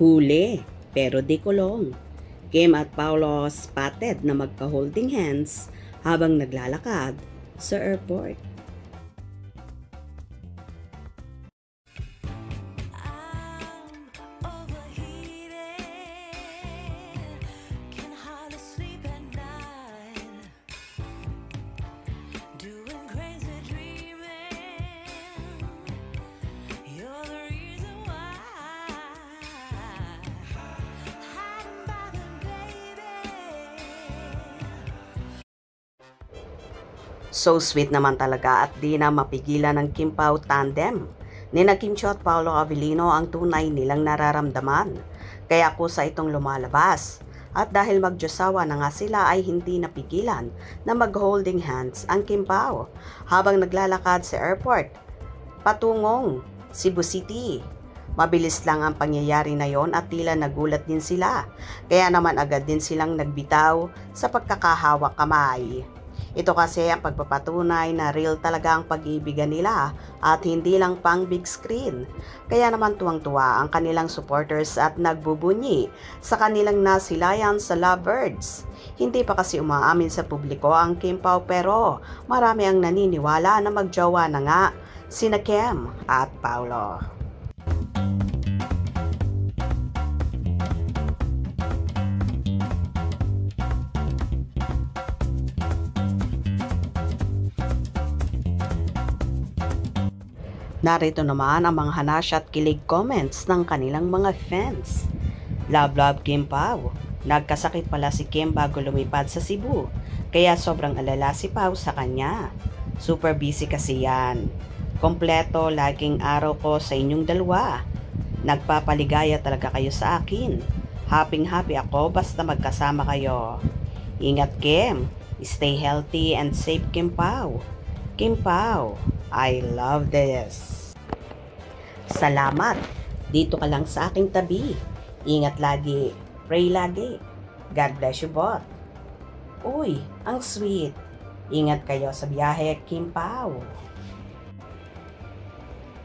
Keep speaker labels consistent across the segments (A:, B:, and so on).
A: Huli, pero di kulong. Kim at Paolo spotted na magka-holding hands habang naglalakad sa airport. So sweet naman talaga at di na mapigilan ng Kim Pao tandem. Nina Kim Chiu at Paolo Avellino ang tunay nilang nararamdaman. Kaya kusa itong lumalabas. At dahil magjosawa na nga sila ay hindi napigilan na mag-holding hands ang Kim Pao habang naglalakad sa airport patungong Cebu City. Mabilis lang ang pangyayari na yon at tila nagulat din sila. Kaya naman agad din silang nagbitaw sa pagkakahawak kamay. Ito kasi ang pagpapatunay na real talaga ang pag-iibigan nila at hindi lang pang big screen. Kaya naman tuwang-tuwa ang kanilang supporters at nagbubunyi sa kanilang nasilayan sa lovebirds. Hindi pa kasi umaamin sa publiko ang Kim Pao pero marami ang naniniwala na magjowa na nga sina Kim at Paolo. Narito naman ang mga hanasya at kilig comments ng kanilang mga fans. Love Kim Pao. Nagkasakit pala si Kim bago lumipad sa Cebu. Kaya sobrang alala si Pao sa kanya. Super busy kasi yan. Kompleto laging araw ko sa inyong dalawa. Nagpapaligaya talaga kayo sa akin. Happy ako basta magkasama kayo. Ingat Kim. Stay healthy and safe Kim Pao. Kim Pao, I love this. Salamat. Dito ka lang sa aking tabi. Ingat lagi. Pray lagi. God bless you both. Uy, ang sweet. Ingat kayo sa biyahe, Kim Pao.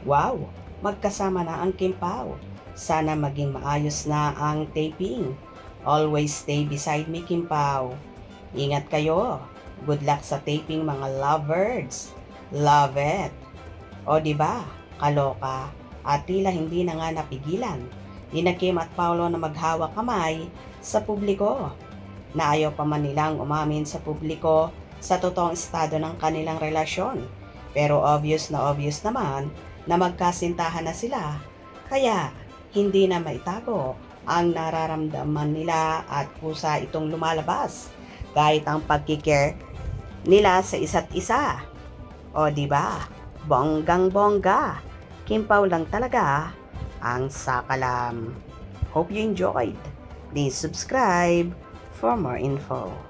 A: Wow, magkasama na ang Kim Pao. Sana maging maayos na ang taping. Always stay beside me, Kim Pao. Ingat kayo. Good luck sa taping mga lovebirds. Love it. O diba, kaloka at tila hindi na nga napigilan nina Kim at Paolo na maghawak kamay sa publiko. Na ayaw pa man nilang umamin sa publiko sa totoong estado ng kanilang relasyon. Pero obvious naman na magkasintahan na sila. Kaya hindi na maitago ang nararamdaman nila at kusa itong lumalabas kahit ang pagkikare nila sa isa't isa. O diba, bonggang-bongga. Kim Pao lang talaga ang sakalam. Hope you enjoyed. Please subscribe for more info.